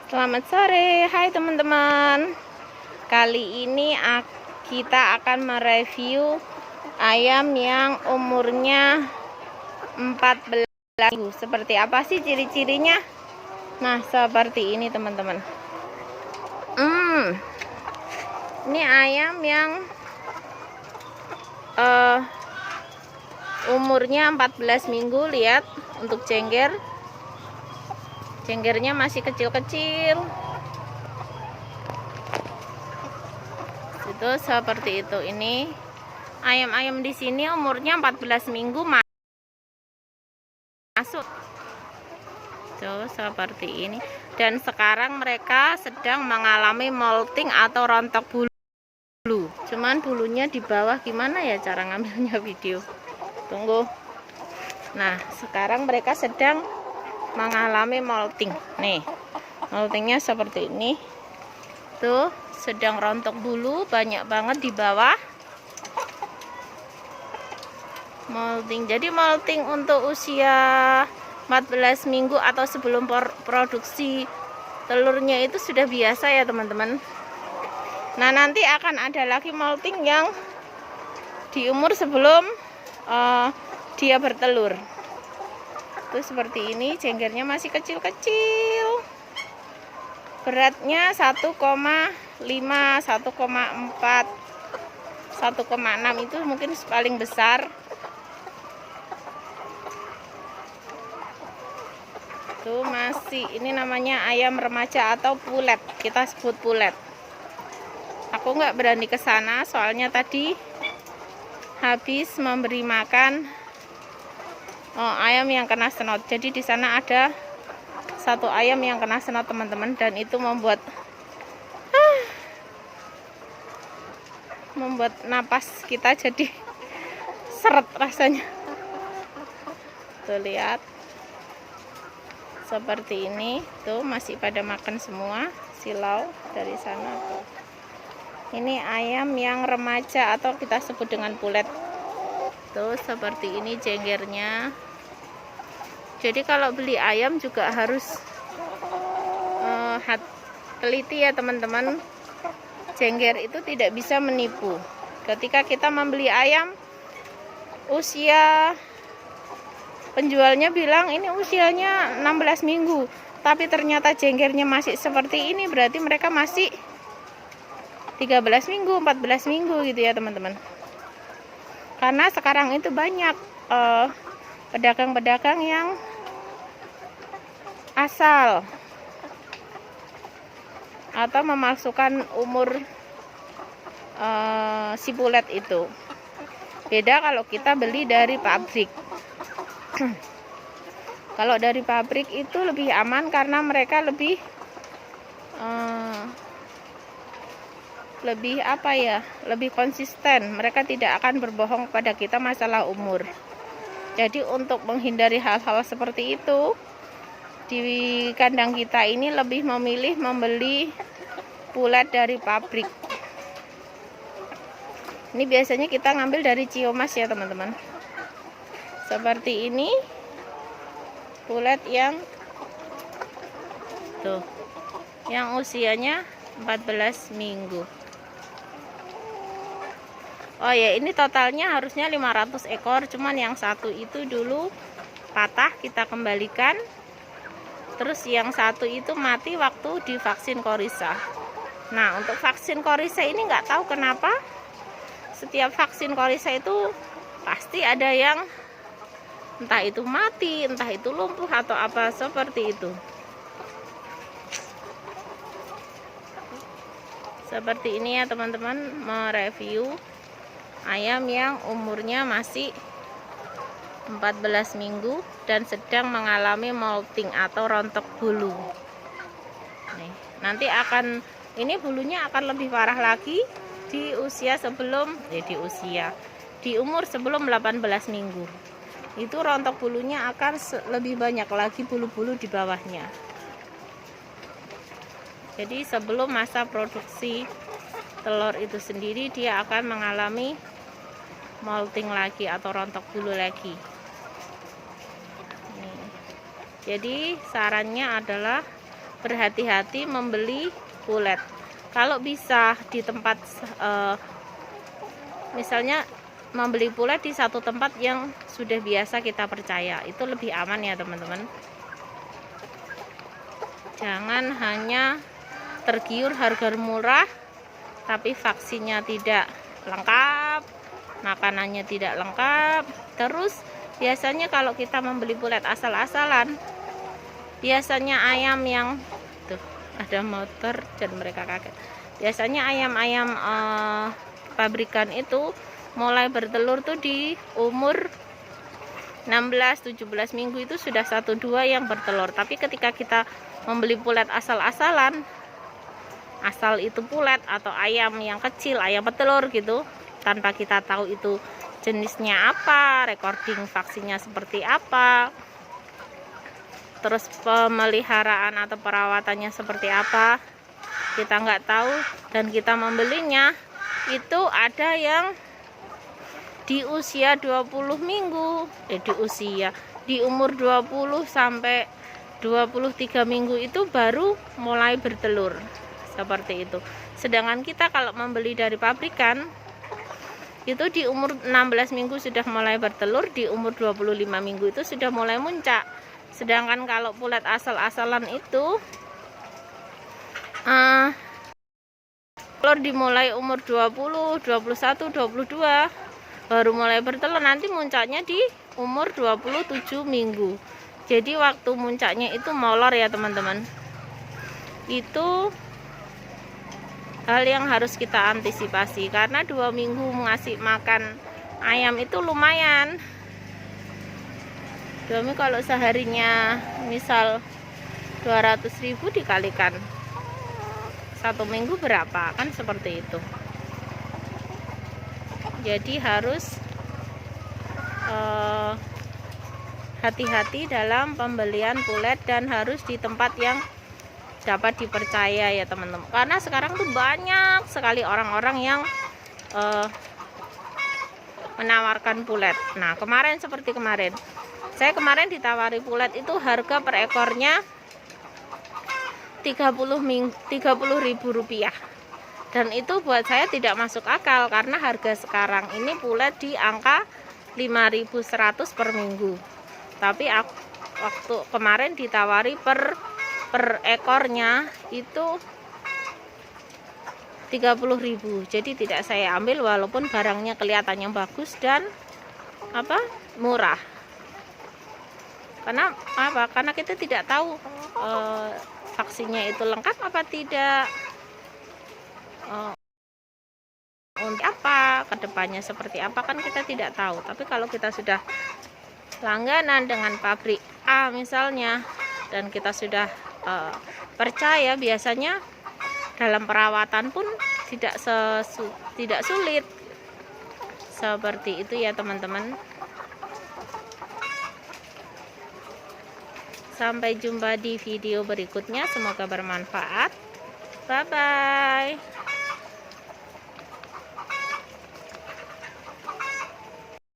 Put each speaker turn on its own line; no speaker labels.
Selamat sore, hai teman-teman. Kali ini kita akan mereview ayam yang umurnya 14 minggu. Seperti apa sih ciri-cirinya? Nah, seperti ini teman-teman. Ini ayam yang umurnya 14 minggu. Lihat untuk Cenggernya masih kecil-kecil. Itu seperti itu. Ini ayam-ayam di sini umurnya 14 minggu masuk. Tuh seperti ini. Dan sekarang mereka sedang mengalami molting atau rontok bulu. Cuman bulunya di bawah, gimana ya cara ngambilnya video? Tunggu. Nah, sekarang mereka sedang mengalami molting. Nih, moltingnya seperti ini. Tuh, sedang rontok bulu, banyak banget di bawah. Molting. Jadi molting untuk usia 14 minggu atau sebelum produksi telurnya itu sudah biasa ya teman-teman. Nah, nanti akan ada lagi molting yang di umur sebelum dia bertelur. Tuh seperti ini, cenggernya masih kecil-kecil. Beratnya 1,5, 1,4, 1,6 itu mungkin paling besar. Tuh masih, ini namanya ayam remaja atau pulet, kita sebut pulet. Aku nggak berani ke sana soalnya tadi habis memberi makan ayam yang kena senot. Jadi di sana ada satu ayam yang kena senot teman-teman, dan itu membuat napas kita jadi seret rasanya. Tuh lihat seperti ini. Tuh masih pada makan semua, silau dari sana. Tuh. Ini ayam yang remaja atau kita sebut dengan pulet. Tuh seperti ini cenggernya. Jadi kalau beli ayam juga harus teliti ya teman-teman. Cengger itu tidak bisa menipu. Ketika kita membeli ayam, usia penjualnya bilang ini usianya 16 minggu, tapi ternyata cenggernya masih seperti ini, berarti mereka masih 13 minggu, 14 minggu gitu ya teman-teman. Karena sekarang itu banyak pedagang-pedagang yang asal atau memalsukan umur si pulet itu. Beda kalau kita beli dari pabrik. Kalau dari pabrik itu lebih aman karena mereka lebih lebih konsisten. Mereka tidak akan berbohong kepada kita masalah umur. Jadi untuk menghindari hal-hal seperti itu, di kandang kita ini lebih memilih membeli pulet dari pabrik. Ini biasanya kita ngambil dari Ciomas ya teman-teman. Seperti ini pulet yang tuh, yang usianya 14 minggu. Oh ya, ini totalnya harusnya 500 ekor, cuman yang satu itu dulu patah, kita kembalikan. Terus yang satu itu mati waktu divaksin Korisa. Nah, untuk vaksin Korisa ini nggak tahu kenapa setiap vaksin Korisa itu pasti ada yang entah itu mati, entah itu lumpuh atau apa seperti itu. Seperti ini ya teman-teman, mereview ayam yang umurnya masih 14 minggu dan sedang mengalami molting atau rontok bulu. Nih, nanti ini bulunya akan lebih parah lagi di umur sebelum 18 minggu. Itu rontok bulunya akan lebih banyak lagi bulu-bulu di bawahnya. Jadi sebelum masa produksi telur itu sendiri, dia akan mengalami molting lagi atau rontok bulu lagi. Nih. Jadi sarannya adalah berhati-hati membeli pulet. Kalau bisa di tempat misalnya membeli pulet di satu tempat yang sudah biasa kita percaya, itu lebih aman ya teman-teman. Jangan hanya tergiur harga murah tapi vaksinnya tidak lengkap, makanannya tidak lengkap. Terus biasanya kalau kita membeli pulet asal-asalan, biasanya ayam yang tuh ada motor dan mereka kaget. Biasanya ayam-ayam pabrikan itu mulai bertelur tuh di umur 16-17 minggu itu sudah 1-2 yang bertelur. Tapi ketika kita membeli pulet asal-asalan, asal itu pulet atau ayam yang kecil, ayam petelur gitu, tanpa kita tahu itu jenisnya apa, recording vaksinnya seperti apa, terus pemeliharaan atau perawatannya seperti apa, kita nggak tahu, dan kita membelinya itu ada yang di usia 20 minggu, di umur 20 sampai 23 minggu itu baru mulai bertelur. Seperti itu. Sedangkan kita kalau membeli dari pabrikan itu di umur 16 minggu sudah mulai bertelur, di umur 25 minggu itu sudah mulai muncak. Sedangkan kalau pulet asal-asalan itu telur dimulai umur 20, 21, 22 baru mulai bertelur, nanti muncaknya di umur 27 minggu. Jadi waktu muncaknya itu molor ya teman-teman. Itu hal yang harus kita antisipasi, karena 2 minggu ngasih makan ayam itu lumayan. 2 minggu kalau seharinya misal 200.000 dikalikan 1 minggu berapa, kan seperti itu. Jadi harus hati-hati dalam pembelian pulet dan harus di tempat yang dapat dipercaya ya teman-teman, karena sekarang tuh banyak sekali orang-orang yang menawarkan pulet. Nah seperti kemarin saya ditawari pulet itu harga per ekornya 30.000 rupiah, dan itu buat saya tidak masuk akal karena harga sekarang ini pulet di angka 5.100 per minggu, tapi waktu kemarin ditawari per ekornya itu 30.000. Jadi tidak saya ambil walaupun barangnya kelihatannya bagus dan murah. Karena kita tidak tahu vaksinnya itu lengkap apa tidak, untuk apa, kedepannya seperti apa, kan kita tidak tahu. Tapi kalau kita sudah langganan dengan pabrik A misalnya, dan kita sudah percaya, biasanya dalam perawatan pun tidak sulit. Seperti itu ya teman-teman. Sampai jumpa di video berikutnya, semoga bermanfaat. Bye bye.